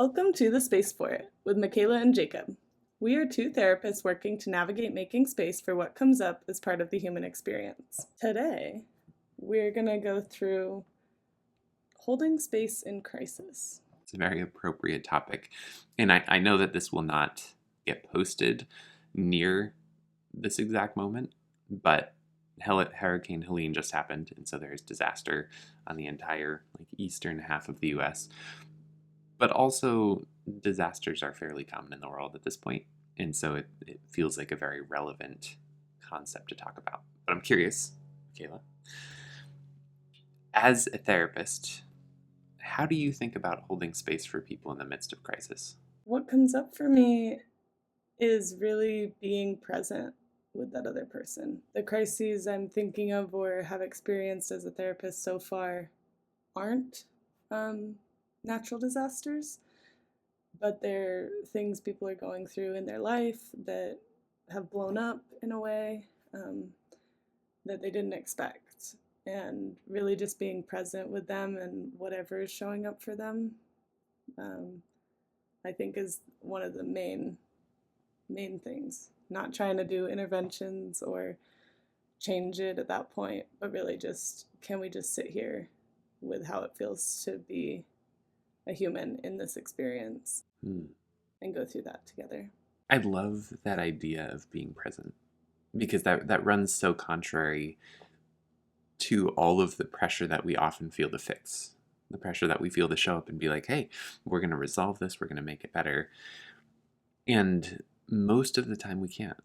Welcome to The Space for It with Makayla and Jacob. We are two therapists working to navigate making space for what comes up as part of the human experience. Today, we're going to go through holding space in crisis. It's a very appropriate topic. And I know that this will not get posted near this exact moment, but Hurricane Helene just happened, and so there's disaster on the entire eastern half of the U.S. But also, disasters are fairly common in the world at this point, and so it feels like a very relevant concept to talk about. But I'm curious, Kayla, as a therapist, how do you think about holding space for people in the midst of crisis? What comes up for me is really being present with that other person. The crises I'm thinking of or have experienced as a therapist so far aren't natural disasters, but they're things people are going through in their life that have blown up in a way that they didn't expect. And really just being present with them and whatever is showing up for them, I think is one of the main things. Not trying to do interventions or change it at that point, but really just, can we just sit here with how it feels to be a human in this experience and go through that together. I love that idea of being present, because that runs so contrary to all of the pressure that we often feel to fix. The pressure that we feel to show up and be like, hey, we're going to resolve this, we're going to make it better. And most of the time we can't.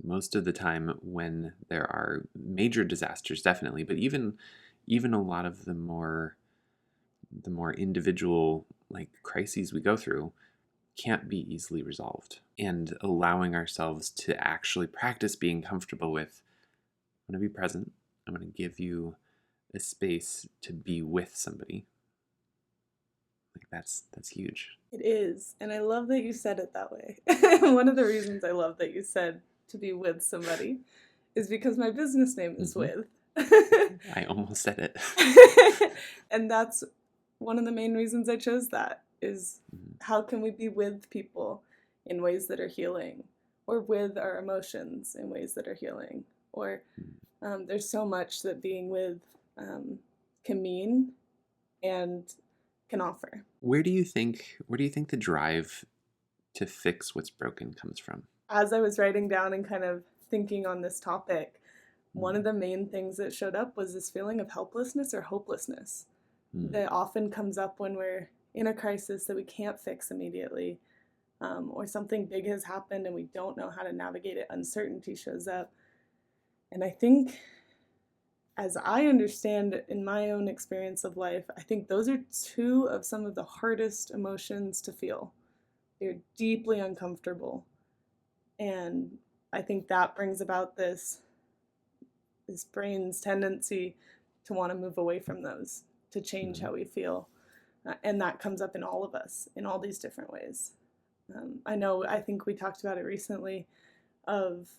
Most of the time when there are major disasters, definitely, but even a lot of the more individual crises we go through can't be easily resolved. And allowing ourselves to actually practice being comfortable with, I'm going to be present, I'm going to give you a space to be with somebody. That's huge. It is, and I love that you said it that way. One of the reasons I love that you said to be with somebody is because my business name is With. I almost said it. And that's one of the main reasons I chose that, is how can we be with people in ways that are healing, or with our emotions in ways that are healing, or there's so much that being with can mean and can offer. Where do you think the drive to fix what's broken comes from? As I was writing down and kind of thinking on this topic, one of the main things that showed up was this feeling of helplessness or hopelessness that often comes up when we're in a crisis that we can't fix immediately, or something big has happened and we don't know how to navigate it. Uncertainty shows up. And I think, as I understand in my own experience of life, I think those are two of some of the hardest emotions to feel. They're deeply uncomfortable. And I think that brings about this brain's tendency to want to move away from those, to change how we feel. And that comes up in all of us in all these different ways. I think we talked about it recently, of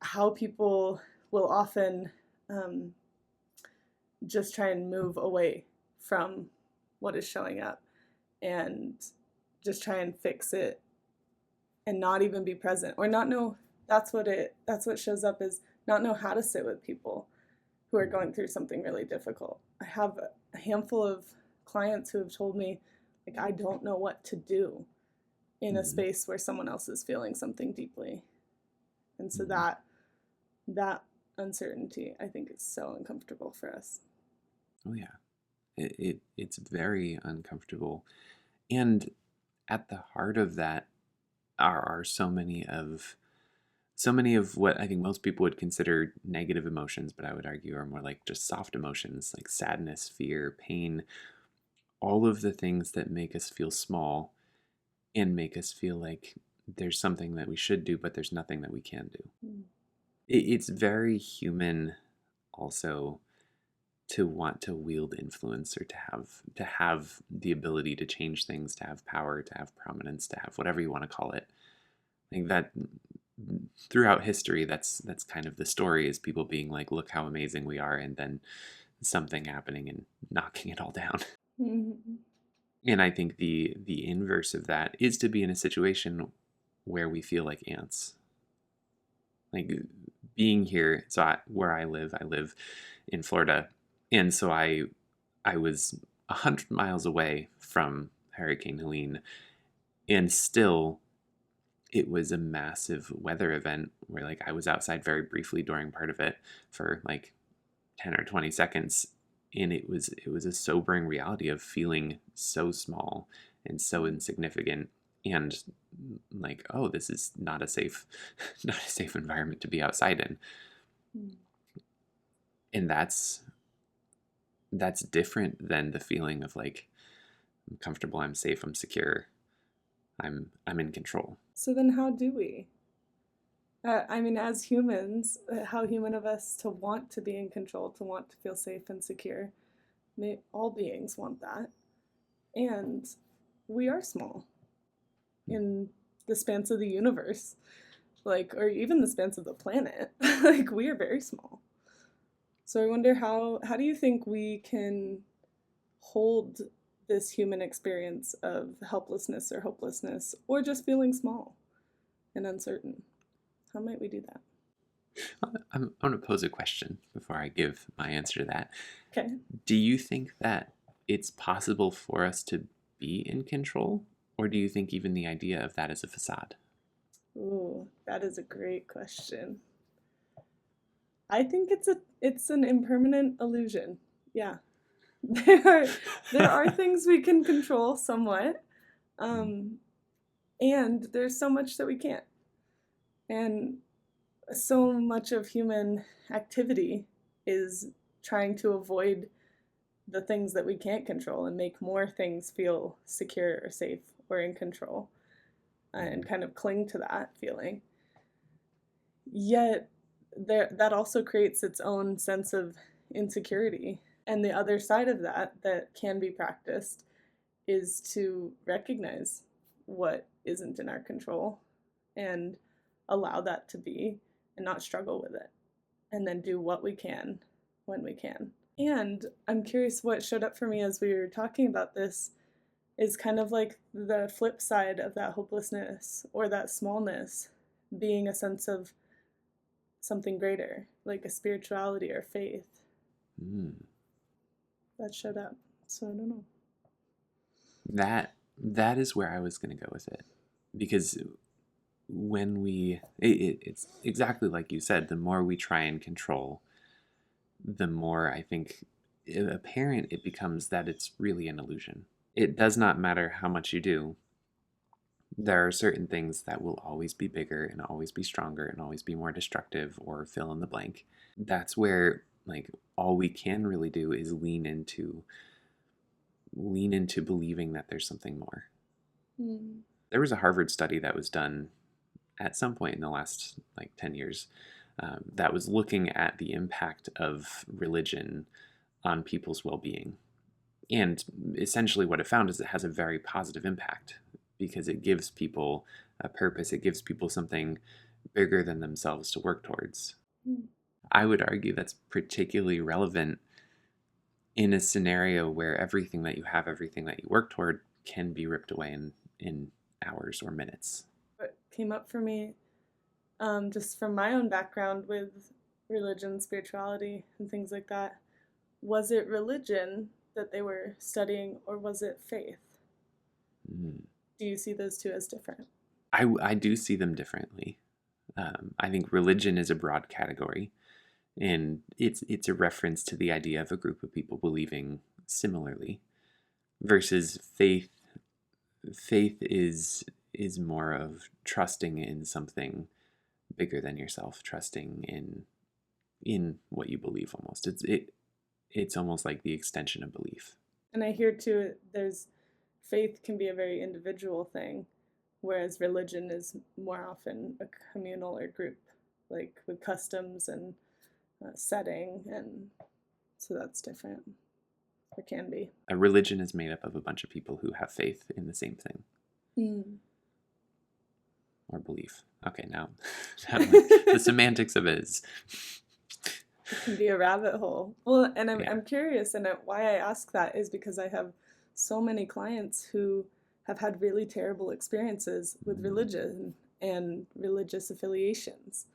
how people will often just try and move away from what is showing up and just try and fix it and not even be present, or not know. That's what shows up, is not know how to sit with people who are going through something really difficult. I have a handful of clients who have told me, I don't know what to do in a space where someone else is feeling something deeply. And so that uncertainty, I think, is so uncomfortable for us. Oh yeah, it's very uncomfortable. And at the heart of that are so many of what I think most people would consider negative emotions, but I would argue are more like just soft emotions, like sadness, fear, pain, all of the things that make us feel small and make us feel like there's something that we should do, but there's nothing that we can do. It's very human also to want to wield influence, or to have the ability to change things, to have power, to have prominence, to have whatever you want to call it. I think that throughout history, that's kind of the story, is people being like, look how amazing we are, and then something happening and knocking it all down. Mhm. And I think the inverse of that is to be in a situation where we feel like ants. Like being here, so where I live in Florida, and so I was 100 miles away from Hurricane Helene, and still it was a massive weather event where like I was outside very briefly during part of it for like 10 or 20 seconds, and it was a sobering reality of feeling so small and so insignificant, and like, oh, this is not a safe not a safe environment to be outside in. Mm. And that's different than the feeling of like, I'm comfortable, I'm safe, I'm secure, I'm in control. So then, how do we? I mean, as humans, how human of us to want to be in control, to want to feel safe and secure. All beings want that. And we are small in the spans of the universe, like, or even the spans of the planet. Like, we are very small. So I wonder how do you think we can hold this human experience of helplessness or hopelessness or just feeling small and uncertain? How might we do that? I'm going to pose a question before I give my answer to that. Okay. Do you think that it's possible for us to be in control, or do you think even the idea of that is a facade? Ooh, that is a great question. I think it's an impermanent illusion. Yeah. There are there are things we can control somewhat. Um, and there's so much that we can't. And so much of human activity is trying to avoid the things that we can't control and make more things feel secure or safe or in control and kind of cling to that feeling. Yet that also creates its own sense of insecurity. And the other side of that can be practiced is to recognize what isn't in our control and allow that to be and not struggle with it. And then do what we can when we can. And I'm curious what showed up for me as we were talking about this is kind of like the flip side of that hopelessness or that smallness being a sense of something greater, like a spirituality or faith Mm. that showed up. So I don't know. That is where I was going to go with it, because when it's exactly like you said, the more we try and control, the more I think apparent it becomes that it's really an illusion. It does not matter how much you do. There are certain things that will always be bigger and always be stronger and always be more destructive, or fill in the blank. That's where like all we can really do is lean into believing that there's something more. Mm. There was a Harvard study that was done at some point in the last like 10 years, that was looking at the impact of religion on people's well-being. And essentially what it found is it has a very positive impact because it gives people a purpose. It gives people something bigger than themselves to work towards. Mm. I would argue that's particularly relevant in a scenario where everything that you have, everything that you work toward can be ripped away in hours or minutes. What came up for me, just from my own background with religion, spirituality, and things like that, was it religion that they were studying or was it faith? Mm. Do you see those two as different? I do see them differently. I think religion is a broad category, and it's a reference to the idea of a group of people believing similarly, versus faith. Faith is more of trusting in something bigger than yourself, trusting in what you believe. Almost, it's almost like the extension of belief. And I hear too, there's faith can be a very individual thing, whereas religion is more often a communal or group, like with customs and setting, and so that's different. Or can be. A religion is made up of a bunch of people who have faith in the same thing. Mm. Or belief. Okay, now the semantics of it is. It can be a rabbit hole. Well, and I'm, Yeah. I'm curious, and why I ask that is because I have so many clients who have had really terrible experiences with religion and religious affiliations.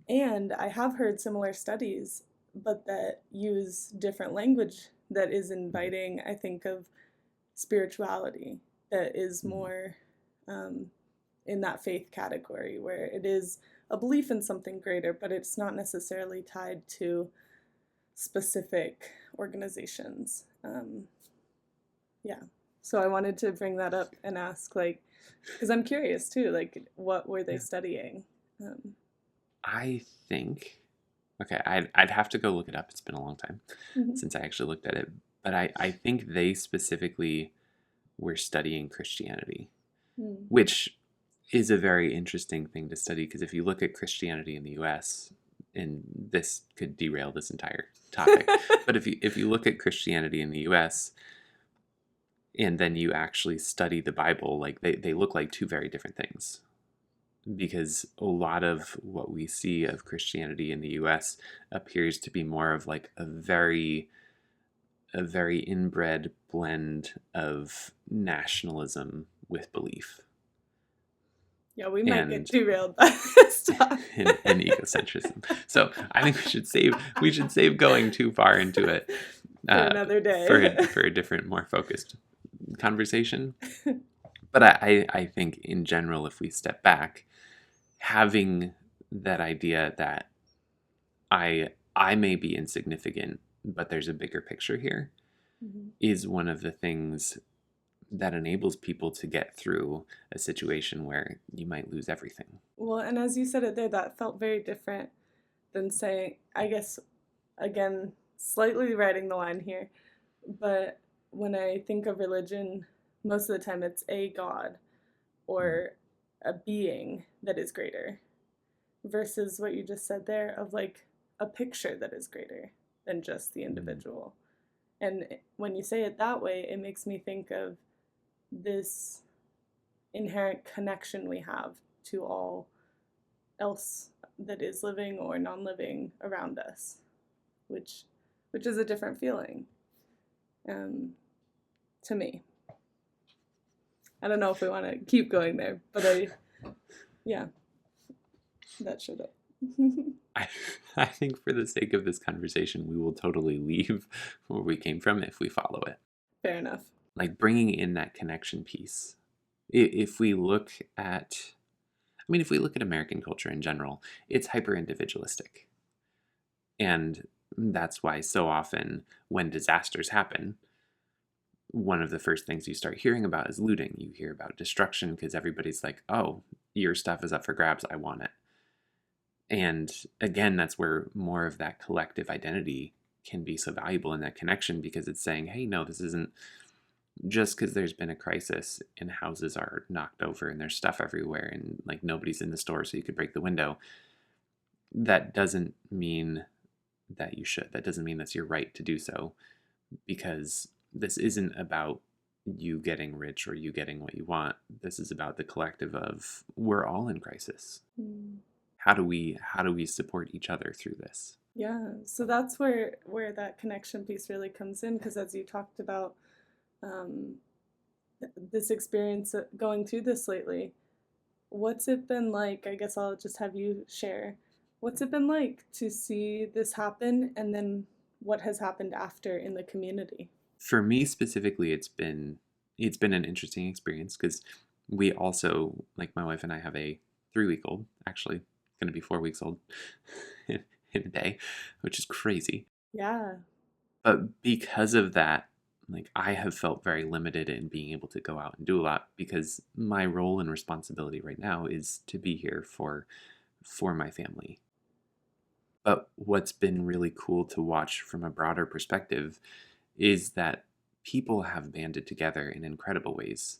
And I have heard similar studies, but that use different language that is inviting, I think, of spirituality, that is more in that faith category, where it is a belief in something greater, but it's not necessarily tied to specific organizations. Yeah. So I wanted to bring that up and ask, like, because I'm curious too, like, what were they studying? I think, okay, I'd have to go look it up. It's been a long time since I actually looked at it. But I think they specifically were studying Christianity, which is a very interesting thing to study, because if you look at Christianity in the U.S., and this could derail this entire topic, but if you look at Christianity in the U.S., and then you actually study the Bible, like they look like two very different things. Because a lot of what we see of Christianity in the U.S. appears to be more of like a very inbred blend of nationalism with belief. Yeah, we might get derailed by this topic. and egocentrism. So I think we should save going too far into it for another day, for a different, more focused conversation. But I think in general, if we step back, having that idea that I may be insignificant, but there's a bigger picture here, is one of the things that enables people to get through a situation where you might lose everything. Well, and as you said it there, that felt very different than saying, I guess, again, slightly writing the line here, but when I think of religion, most of the time it's a God or a being that is greater, versus what you just said there of like a picture that is greater than just the individual. And when you say it that way, it makes me think of this inherent connection we have to all else that is living or non-living around us, which is a different feeling to me. I don't know if we want to keep going there, but that should have. I think for the sake of this conversation, we will totally leave where we came from if we follow it. Fair enough. Like bringing in that connection piece. If we look at American culture in general, it's hyper individualistic. And that's why so often when disasters happen, one of the first things you start hearing about is looting. You hear about destruction because everybody's like, oh, your stuff is up for grabs, I want it. And again, that's where more of that collective identity can be so valuable in that connection, because it's saying, hey, no, this isn't just because there's been a crisis and houses are knocked over and there's stuff everywhere and like nobody's in the store so you could break the window. That doesn't mean that you should. That doesn't mean that's your right to do so, because this isn't about you getting rich or you getting what you want. This is about the collective of we're all in crisis. How do we support each other through this? Yeah, so that's where that connection piece really comes in, because as you talked about this experience going through this lately, what's it been like? I guess I'll just have you share. What's it been like to see this happen, and then what has happened after in the community? For me specifically, it's been an interesting experience, because we also, like my wife and I, have a 3-week-old, actually going to be 4 weeks old in a day, which is crazy. Yeah. But because of that, like I have felt very limited in being able to go out and do a lot, because my role and responsibility right now is to be here for my family. But what's been really cool to watch from a broader perspective is that people have banded together in incredible ways.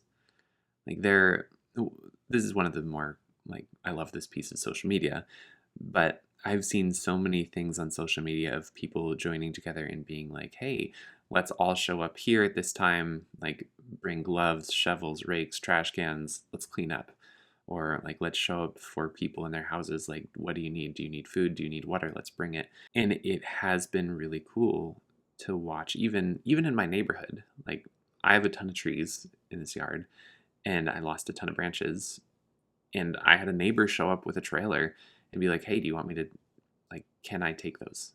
Like this is one of the more, like, I love this piece of social media, but I've seen so many things on social media of people joining together and being like, hey, let's all show up here at this time, like bring gloves, shovels, rakes, trash cans, let's clean up. Or like, let's show up for people in their houses, like, what do you need? Do you need food? Do you need water? Let's bring it. And it has been really cool to watch, even in my neighborhood. Like, I have a ton of trees in this yard, and I lost a ton of branches, and I had a neighbor show up with a trailer and be like, hey, do you want me to, like, can I take those?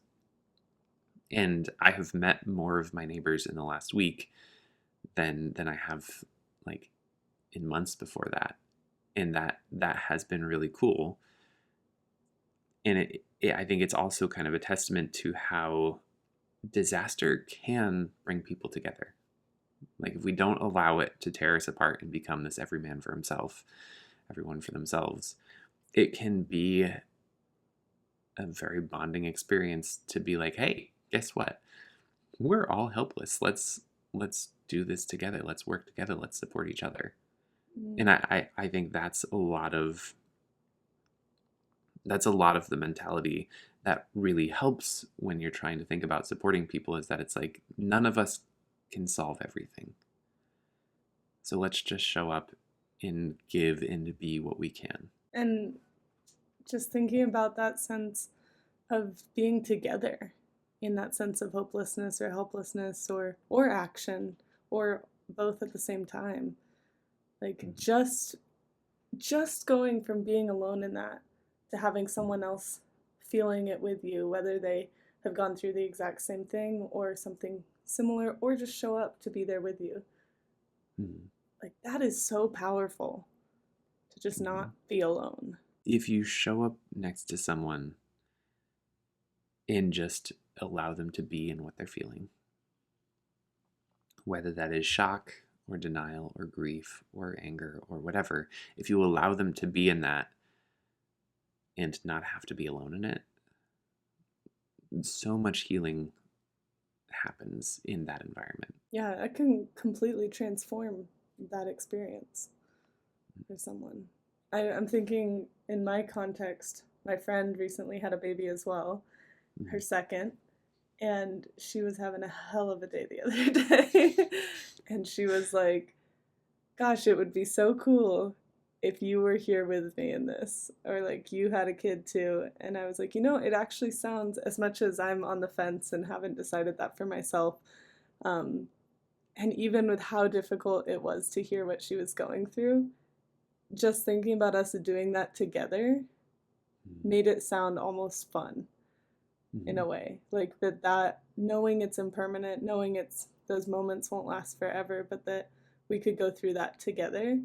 And I have met more of my neighbors in the last week than I have, like, in months before that. And that has been really cool. And I think it's also kind of a testament to how disaster can bring people together. Like, if we don't allow it to tear us apart and become this every man for himself, everyone for themselves, it can be a very bonding experience to be like, hey, guess what? We're all helpless. Let's do this together. Let's work together. Let's support each other. And I think that's a lot of the mentality that really helps when you're trying to think about supporting people, is that it's like, none of us can solve everything. So let's just show up and give and be what we can. And just thinking about that sense of being together, in that sense of hopelessness or helplessness or action, or both at the same time. Like, just going from being alone in that to having someone else feeling it with you, whether they have gone through the exact same thing or something similar, or just show up to be there with you. Like, that is so powerful, to just not be alone. If you show up next to someone and just allow them to be in what they're feeling, whether that is shock or denial or grief or anger or whatever, if you allow them to be in that and not have to be alone in it, so much healing happens in that environment. Yeah, it can completely transform that experience for someone. I'm thinking, in my context, my friend recently had a baby as well, her second, and she was having a hell of a day the other day. And she was like, gosh, it would be so cool if you were here with me in this, or like you had a kid too. And I was like, it actually sounds, as much as I'm on the fence and haven't decided that for myself, and even with how difficult it was to hear what she was going through, just thinking about us doing that together made it sound almost fun in a way. Like, that knowing it's impermanent, knowing those moments won't last forever, but that we could go through that together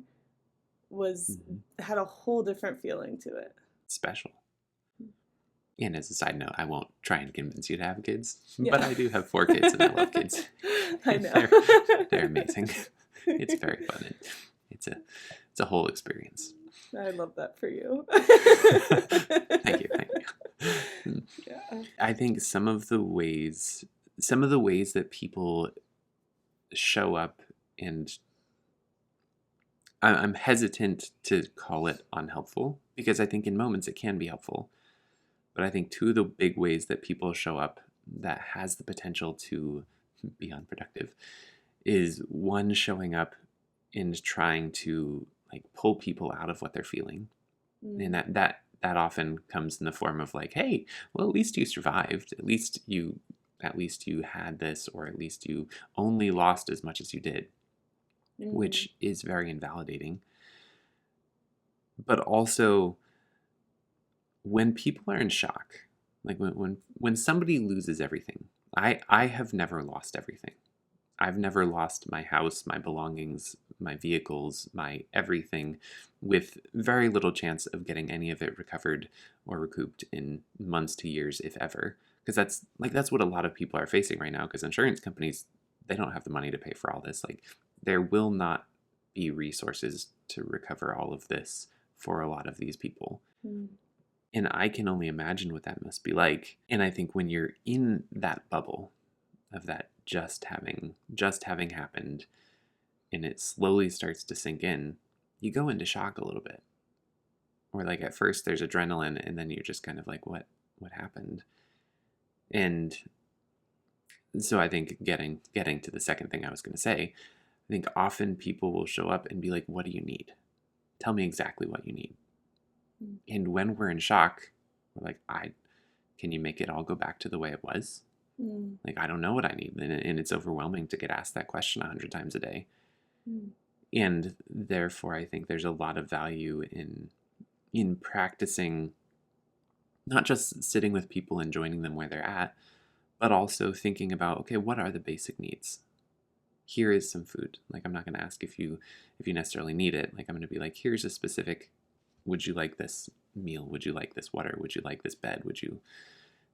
had a whole different feeling to it. Special. And as a side note, I won't try and convince you to have kids, but I do have 4 kids and I love kids. I know. They're amazing. It's very fun. It's a whole experience. I love that for you. Thank you. Yeah. I think some of the ways that people show up, and I'm hesitant to call it unhelpful, because I think in moments it can be helpful. But I think 2 of the big ways that people show up that has the potential to be unproductive is, one, showing up and trying to, like, pull people out of what they're feeling. And that often comes in the form of like, hey, well, at least you survived. At least you had this, or at least you only lost as much as you did, which is very invalidating. But also, when people are in shock, like when somebody loses everything, I have never lost everything. I've never lost my house, my belongings, my vehicles, my everything, with very little chance of getting any of it recovered or recouped in months to years, if ever. Because that's what a lot of people are facing right now, because insurance companies, they don't have the money to pay for all this. Like, there will not be resources to recover all of this for a lot of these people. And I can only imagine what that must be like. And I think when you're in that bubble of that just having happened, and it slowly starts to sink in, you go into shock a little bit. Or, like, at first there's adrenaline, and then you're just kind of like, what happened? And so I think getting to the second thing I was going to say, I think often people will show up and be like, what do you need? Tell me exactly what you need. And when we're in shock, we're like, can you make it all go back to the way it was? Mm. Like, I don't know what I need. And it's overwhelming to get asked that question 100 times a day. Mm. And therefore, I think there's a lot of value in practicing, not just sitting with people and joining them where they're at, but also thinking about, okay, what are the basic needs? Here is some food. Like, I'm not going to ask if you necessarily need it. Like, I'm going to be like, here's a specific, would you like this meal? Would you like this water? Would you like this bed? Would you,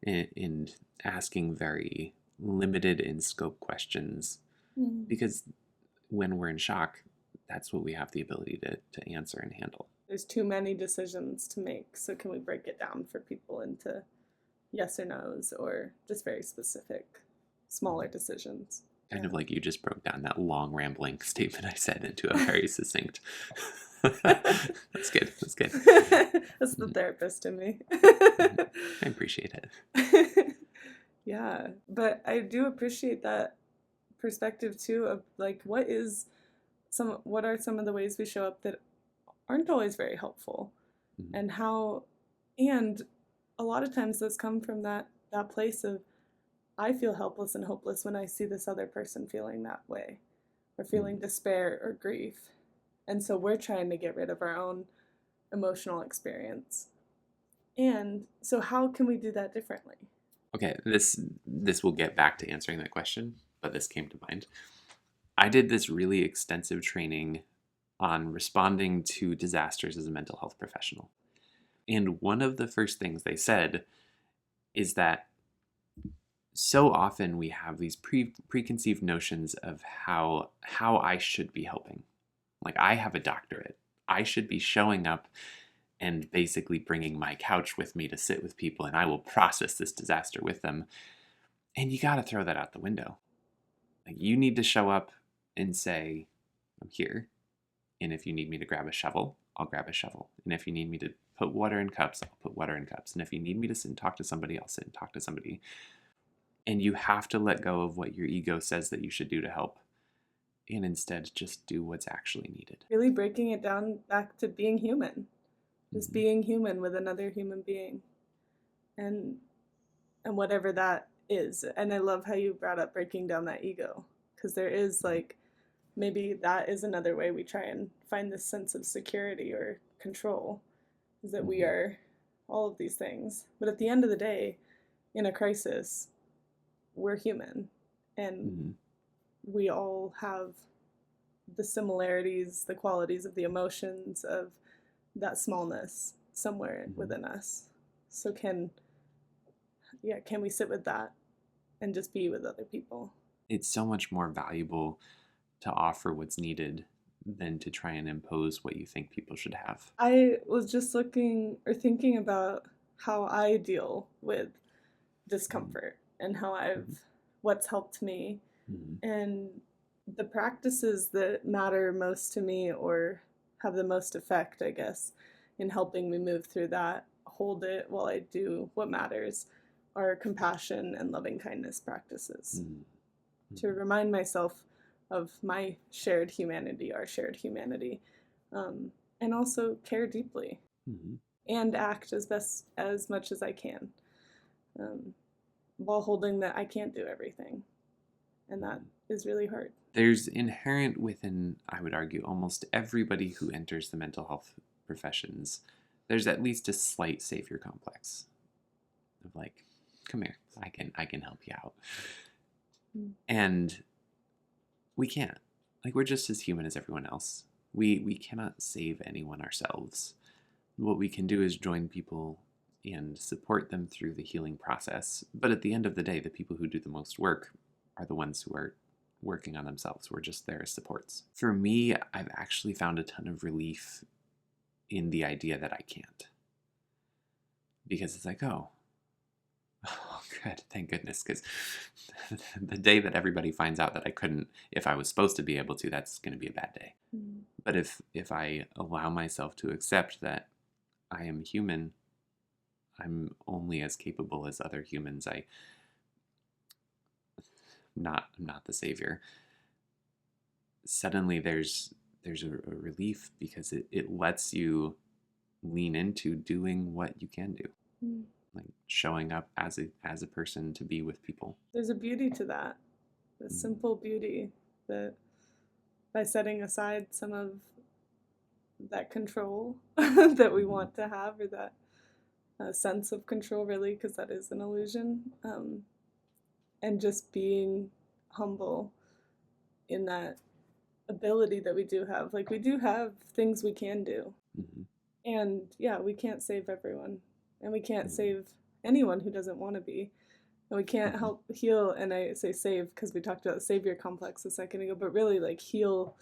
and asking very limited in scope questions, Mm. because when we're in shock, that's what we have the ability to answer and handle. There's too many decisions to make, so can we break it down for people into yes or no's, or just very specific, smaller decisions? Kind of like you just broke down that long rambling statement I said into a very succinct. That's good. That's good. That's the therapist in me. I appreciate it. Yeah, but I do appreciate that perspective too of like what are some of the ways we show up that aren't always very helpful, and how, and a lot of times those come from that place of I feel helpless and hopeless when I see this other person feeling that way, or feeling despair or grief, and so we're trying to get rid of our own emotional experience. And so how can we do that differently? Okay, this will get back to answering that question, but this came to mind. I did this really extensive training on responding to disasters as a mental health professional. And one of the first things they said is that so often we have these preconceived notions of how I should be helping. Like, I have a doctorate. I should be showing up and basically bringing my couch with me to sit with people, and I will process this disaster with them. And you got to throw that out the window. Like, you need to show up and say, I'm here. And if you need me to grab a shovel, I'll grab a shovel. And if you need me to put water in cups, I'll put water in cups. And if you need me to sit and talk to somebody, I'll sit and talk to somebody. And you have to let go of what your ego says that you should do to help, and instead just do what's actually needed. Really breaking it down back to being human. Just being human with another human being. And whatever that is. And I love how you brought up breaking down that ego, because there is like, maybe that is another way we try and find this sense of security or control, is that we are all of these things. But at the end of the day, in a crisis, we're human, and we all have the similarities, the qualities of the emotions of that smallness somewhere within us. So can we sit with that and just be with other people? It's so much more valuable to offer what's needed than to try and impose what you think people should have. I was just thinking about how I deal with discomfort and how what's helped me, and the practices that matter most to me or have the most effect, I guess, in helping me move through that, hold it while I do what matters, are compassion and loving kindness practices. To remind myself of my shared humanity, our shared humanity, and also care deeply and act as much as I can, while holding that I can't do everything, and that is really hard. There's inherent within, I would argue, almost everybody who enters the mental health professions, there's at least a slight savior complex of like, come here, I can help you out. And we can't. Like, we're just as human as everyone else. We cannot save anyone ourselves. What we can do is join people and support them through the healing process. But at the end of the day, the people who do the most work are the ones who are working on themselves. We're just there as supports. For me, I've actually found a ton of relief in the idea that I can't. Because it's like, oh, good, thank goodness, because the day that everybody finds out that I couldn't, if I was supposed to be able to, that's going to be a bad day. But if I allow myself to accept that I am human, I'm only as capable as other humans, I'm not the savior. Suddenly there's a relief, because it lets you lean into doing what you can do. like showing up as a person to be with people. There's a beauty to that, a simple beauty that by setting aside some of that control that we want to have, or that sense of control, really, because that is an illusion, and just being humble in that ability that we do have. Like, we do have things we can do. Mm-hmm. And yeah, we can't save everyone. And we can't save anyone who doesn't want to be. And we can't help heal. And I say save because we talked about the savior complex a second ago, but really like heal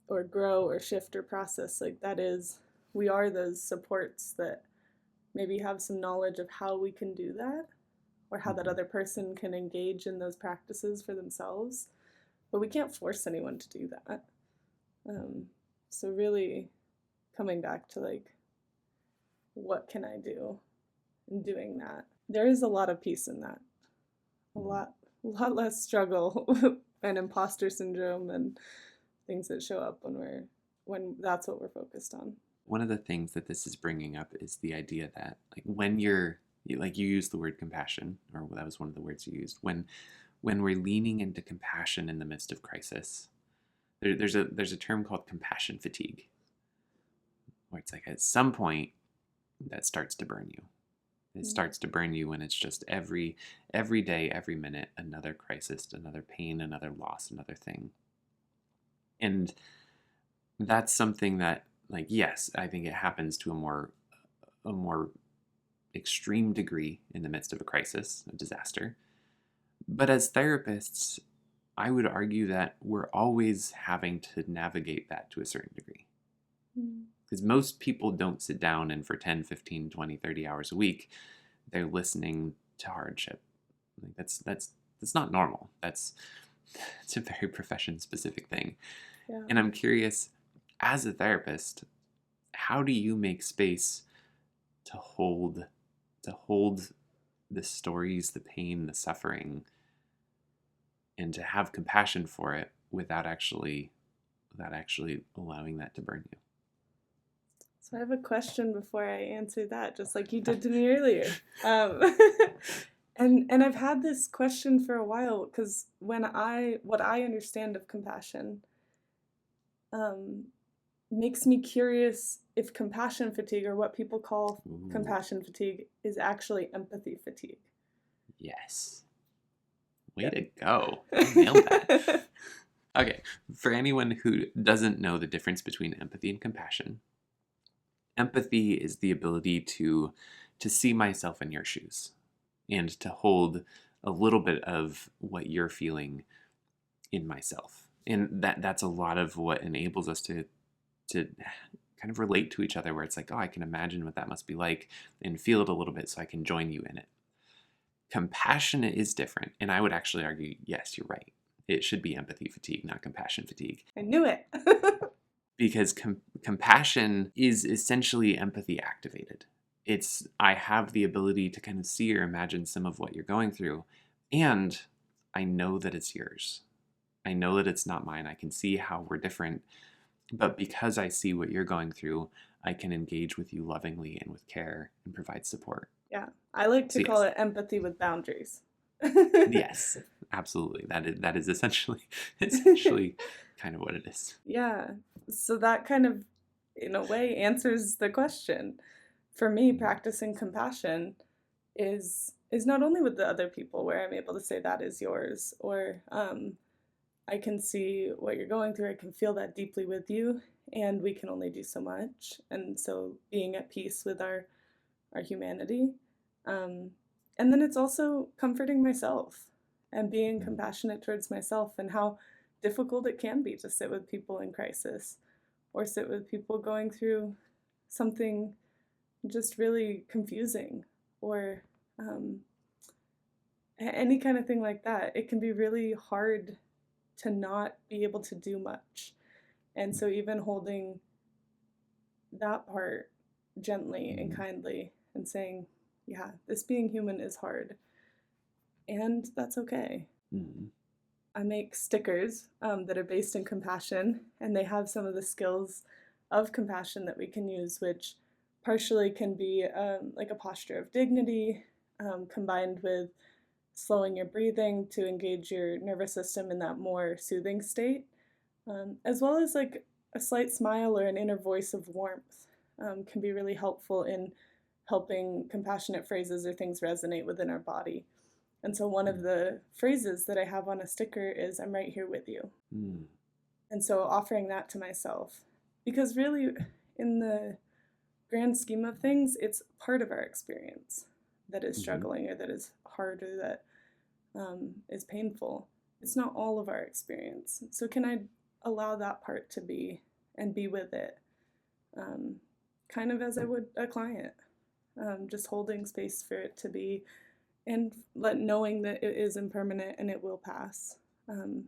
or grow or shift or process. Like, that is, we are those supports that maybe have some knowledge of how we can do that, or how that other person can engage in those practices for themselves. But we can't force anyone to do that. So really coming back to like, what can I do in doing that? There is a lot of peace in that. A lot less struggle and imposter syndrome and things that show up when that's what we're focused on. One of the things that this is bringing up is the idea that like when you used the word compassion, or that was one of the words you used, when we're leaning into compassion in the midst of crisis, there's a term called compassion fatigue, where it's like at some point that starts to burn you. It starts to burn you when it's just every day, every minute, another crisis, another pain, another loss, another thing. And that's something that, like, yes, I think it happens to a more extreme degree in the midst of a crisis, a disaster. But as therapists, I would argue that we're always having to navigate that to a certain degree. Because most people don't sit down and for 10, 15, 20, 30 hours a week, they're listening to hardship. Like that's not normal. It's a very profession specific thing. Yeah. And I'm curious, as a therapist, how do you make space to hold the stories, the pain, the suffering, and to have compassion for it without actually allowing that to burn you? So I have a question before I answer that, just like you did to me earlier. And I've had this question for a while, because what I understand of compassion makes me curious if compassion fatigue, or what people call compassion fatigue, is actually empathy fatigue. Yes. Way to go. You nailed that. Okay, for anyone who doesn't know the difference between empathy and compassion, empathy is the ability to see myself in your shoes and to hold a little bit of what you're feeling in myself. And that's a lot of what enables us to kind of relate to each other, where it's like, oh, I can imagine what that must be like and feel it a little bit so I can join you in it. Compassion is different, and I would actually argue, yes, you're right. It should be empathy fatigue, not compassion fatigue. I knew it. Because compassion is essentially empathy activated. It's, I have the ability to kind of see or imagine some of what you're going through, and I know that it's yours. I know that it's not mine. I can see how we're different, but because I see what you're going through, I can engage with you lovingly and with care and provide support. Yeah, I like to call it empathy with boundaries. Yes, absolutely. That is essentially kind of what it is. Yeah, so that kind of, in a way, answers the question. For me, practicing compassion is not only with the other people, where I'm able to say that is yours, or I can see what you're going through, I can feel that deeply with you, and we can only do so much. And so being at peace with our humanity. And then it's also comforting myself and being compassionate towards myself, and how difficult it can be to sit with people in crisis, or sit with people going through something just really confusing, or any kind of thing like that. It can be really hard to not be able to do much. And so even holding that part gently and kindly and saying, yeah, this being human is hard, and that's okay. I make stickers that are based in compassion, and they have some of the skills of compassion that we can use, which partially can be like a posture of dignity, combined with slowing your breathing to engage your nervous system in that more soothing state, as well as like a slight smile or an inner voice of warmth can be really helpful in helping compassionate phrases or things resonate within our body. And so one of the phrases that I have on a sticker is, "I'm right here with you." And so offering that to myself, because really, in the grand scheme of things, it's part of our experience that is struggling or that is hard or that is painful. It's not all of our experience. So can I allow that part to be and be with it, kind of as I would a client, just holding space for it to be, and knowing that it is impermanent and it will pass, and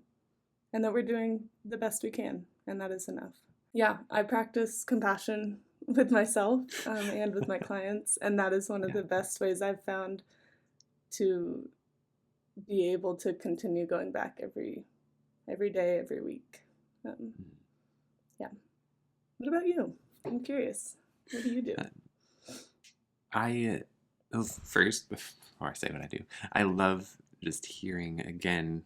that we're doing the best we can, and that is enough. Yeah, I practice compassion with myself and with my clients, and that is one of the best ways I've found to be able to continue going back every day, every week. Yeah. What about you? I'm curious. What do you do? First, before I say what I do, I love just hearing again,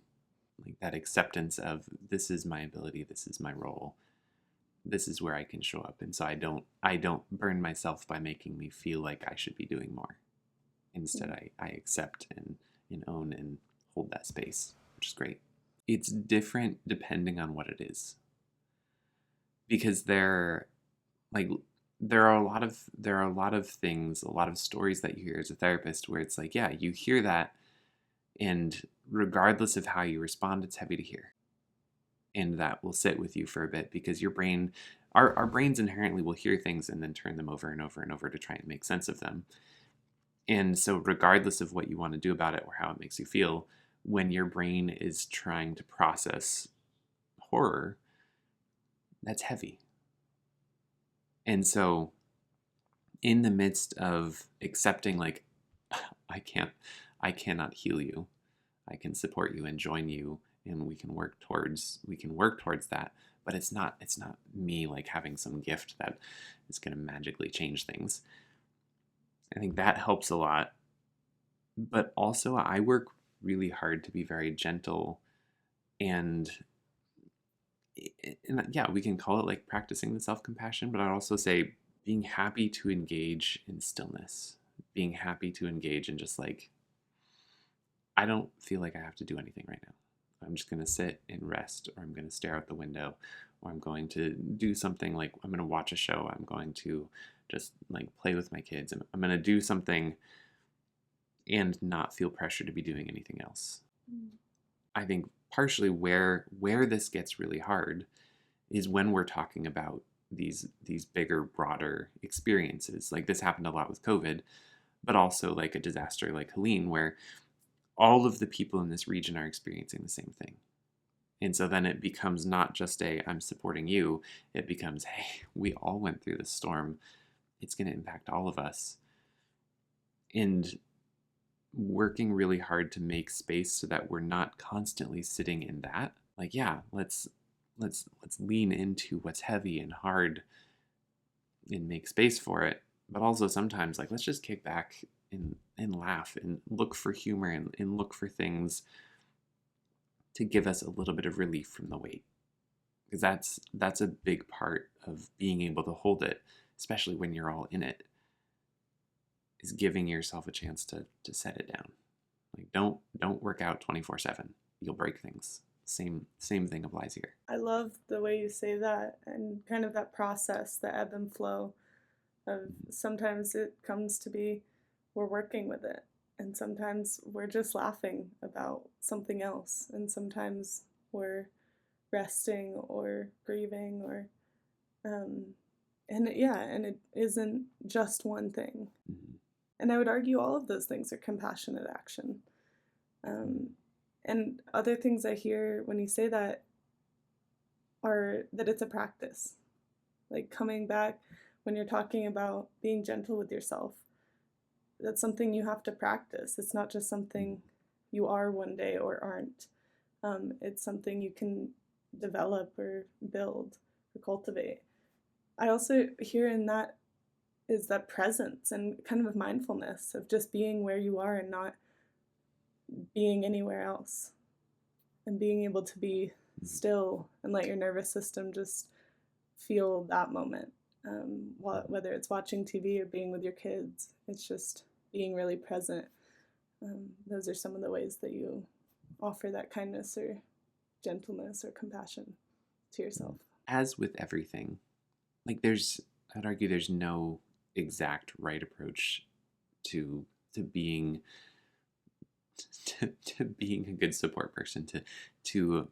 like that acceptance of this is my ability, this is my role, this is where I can show up, and so I don't burn myself by making me feel like I should be doing more. Instead, I accept and own and hold that space, which is great. It's different depending on what it is, because there are a lot of things, a lot of stories that you hear as a therapist where it's like, yeah, you hear that, and regardless of how you respond, it's heavy to hear, and that will sit with you for a bit, because your brain, our brains inherently will hear things and then turn them over and over and over to try and make sense of them. And so regardless of what you want to do about it or how it makes you feel, when your brain is trying to process horror, that's heavy. And so in the midst of accepting, like, I cannot heal you, I can support you and join you, and we can work towards that, but it's not me like having some gift that is going to magically change things. I think that helps a lot. But also I work really hard to be very gentle, and yeah, we can call it like practicing the self-compassion, but I'd also say being happy to engage in stillness, being happy to engage in just like, I don't feel like I have to do anything right now. I'm just going to sit and rest, or I'm going to stare out the window, or I'm going to do something like I'm going to watch a show. I'm going to just like play with my kids. I'm going to do something and not feel pressure to be doing anything else. I think partially where this gets really hard is when we're talking about these bigger, broader experiences. Like this happened a lot with COVID, but also like a disaster like Helene, where all of the people in this region are experiencing the same thing. And so then it becomes not just I'm supporting you, it becomes, hey, we all went through this storm. It's going to impact all of us. And working really hard to make space so that we're not constantly sitting in that. Like, yeah, let's lean into what's heavy and hard and make space for it. But also sometimes, like, let's just kick back and laugh and look for humor and look for things to give us a little bit of relief from the weight. Because that's a big part of being able to hold it, especially when you're all in it, is giving yourself a chance to set it down. Like don't work out 24/7. You'll break things. Same thing applies here. I love the way you say that, and kind of that process, the ebb and flow of sometimes it comes to be we're working with it, and sometimes we're just laughing about something else, and sometimes we're resting or grieving or and it isn't just one thing. And I would argue all of those things are compassionate action. And other things I hear when you say that are that it's a practice. Like coming back when you're talking about being gentle with yourself, that's something you have to practice. It's not just something you are one day or aren't. It's something you can develop or build or cultivate. I also hear in is that presence and kind of mindfulness of just being where you are and not being anywhere else, and being able to be still and let your nervous system just feel that moment. Whether it's watching TV or being with your kids, it's just being really present. Those are some of the ways that you offer that kindness or gentleness or compassion to yourself. As with everything, like I'd argue there's no exact right approach to being to being a good support person, to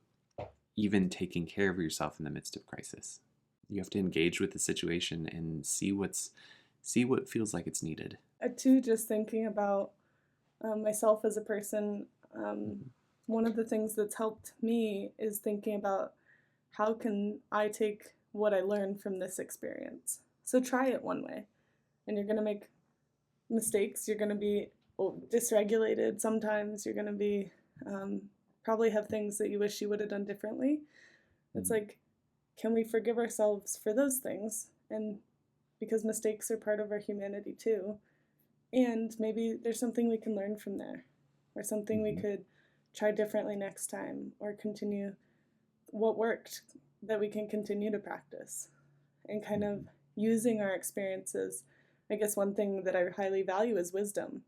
even taking care of yourself in the midst of crisis. You have to engage with the situation and see what feels like it's needed. Too, just thinking about myself as a person, one of the things that's helped me is thinking about how can I take what I learned from this experience. So try it one way, and you're going to make mistakes. You're going to be dysregulated sometimes. You're going to be probably have things that you wish you would have done differently. It's like, can we forgive ourselves for those things? And because mistakes are part of our humanity too. And maybe there's something we can learn from there, or something we could try differently next time, or continue what worked that we can continue to practice. And kind of using our experiences. I guess one thing that I highly value is wisdom.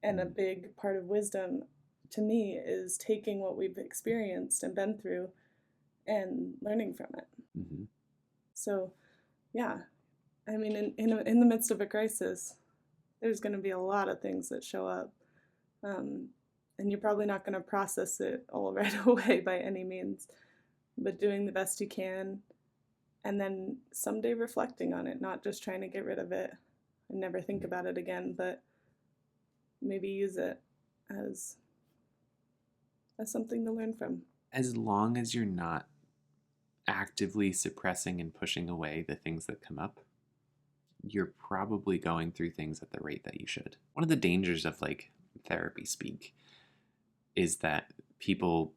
And a big part of wisdom to me is taking what we've experienced and been through and learning from it. So, yeah, I mean, in the midst of a crisis, there's going to be a lot of things that show up. And you're probably not going to process it all right away by any means, but doing the best you can, and then someday reflecting on it, not just trying to get rid of it and never think about it again, but maybe use it as something to learn from. As long as you're not actively suppressing and pushing away the things that come up, you're probably going through things at the rate that you should. One of the dangers of like therapy speak is that people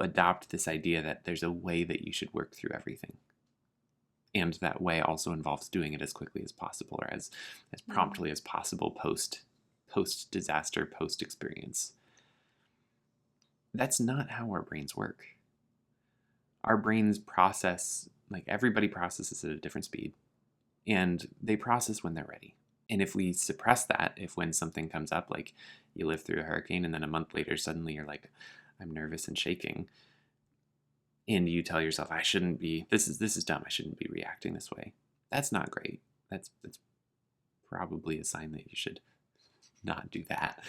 adopt this idea that there's a way that you should work through everything. And that way also involves doing it as quickly as possible, or as promptly as possible post disaster, post experience. That's not how our brains work. Our brains process, like everybody processes at a different speed, and they process when they're ready. And if we suppress that, if when something comes up, like you live through a hurricane and then a month later suddenly you're like, I'm nervous and shaking, and you tell yourself, I shouldn't be, this is dumb, I shouldn't be reacting this way. That's not great. That's probably a sign that you should not do that.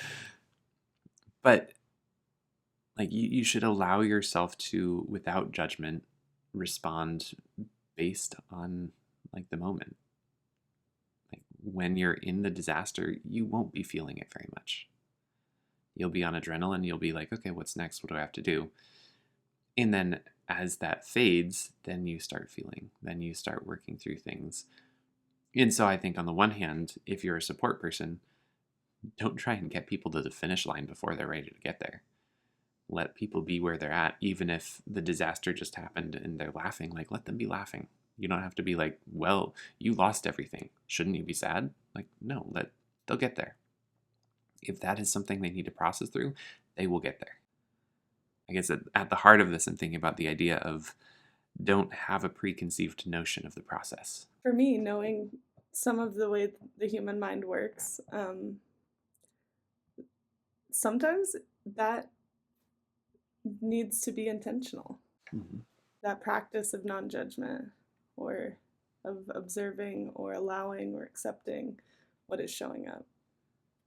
But like you should allow yourself to, without judgment, respond based on like the moment. Like when you're in the disaster, you won't be feeling it very much. You'll be on adrenaline. You'll be like, okay, what's next? What do I have to do? And then as that fades, then you start feeling, then you start working through things. And so I think on the one hand, if you're a support person, don't try and get people to the finish line before they're ready to get there. Let people be where they're at, even if the disaster just happened and they're laughing. Like, let them be laughing. You don't have to be like, well, you lost everything. Shouldn't you be sad? Like, no, they'll get there. If that is something they need to process through, they will get there. I guess at the heart of this, I'm thinking about the idea of don't have a preconceived notion of the process. For me, knowing some of the way the human mind works, sometimes that needs to be intentional. That practice of non-judgment, or of observing or allowing or accepting what is showing up,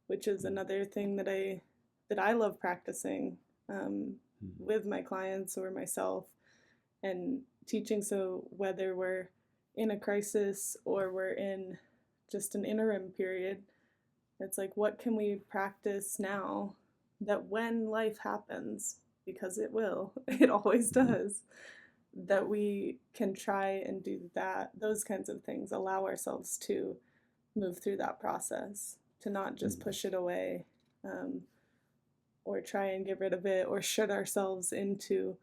which is another thing that I love practicing with my clients or myself, and teaching. So whether we're in a crisis or we're in just an interim period, it's like, what can we practice now that when life happens, because it will, it always does, that we can try and do those kinds of things, allow ourselves to move through that process, to not just push it away, or try and get rid of it, or shut ourselves into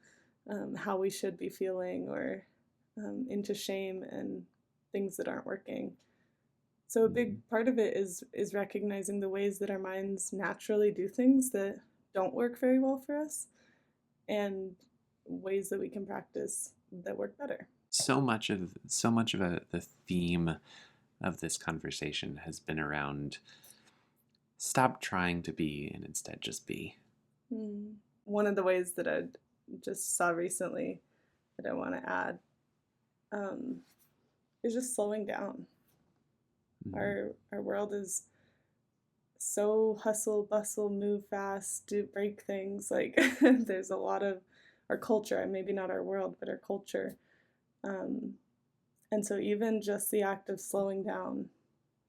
how we should be feeling, or into shame and things that aren't working. So a big part of it is recognizing the ways that our minds naturally do things that don't work very well for us, and ways that we can practice that work better. So much of the theme of this conversation has been around stop trying to be and instead just be. One of the ways that I just saw recently that I want to add is just slowing down. Our world is so hustle, bustle, move fast, do break things. Like there's a lot of our culture, and maybe not our world, but our culture. And so even just the act of slowing down,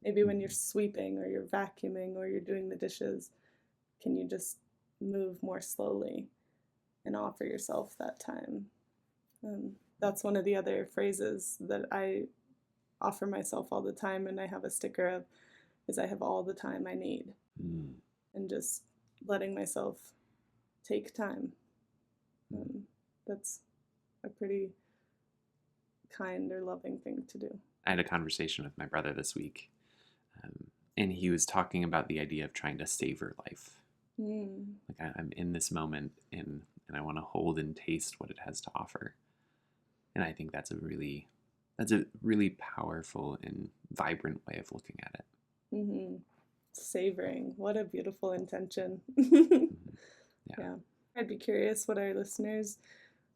maybe when you're sweeping or you're vacuuming or you're doing the dishes, can you just move more slowly and offer yourself that time? That's one of the other phrases that I offer myself all the time, and I have a sticker of, is I have all the time I need. And just letting myself take time. That's a pretty kind or loving thing to do. I had a conversation with my brother this week, and he was talking about the idea of trying to savor life. Like I'm in this moment, and I want to hold and taste what it has to offer. And I think that's a really powerful and vibrant way of looking at it. Savoring. What a beautiful intention. Yeah. I'd be curious what our listeners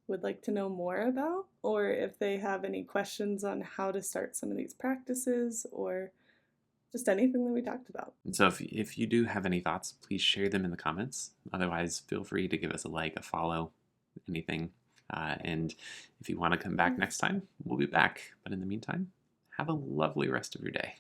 would like to know more about, or if they have any questions on how to start some of these practices, or just anything that we talked about. And so if you do have any thoughts, please share them in the comments. Otherwise, feel free to give us a like, a follow, anything. And if you want to come back next time, we'll be back. But in the meantime, have a lovely rest of your day.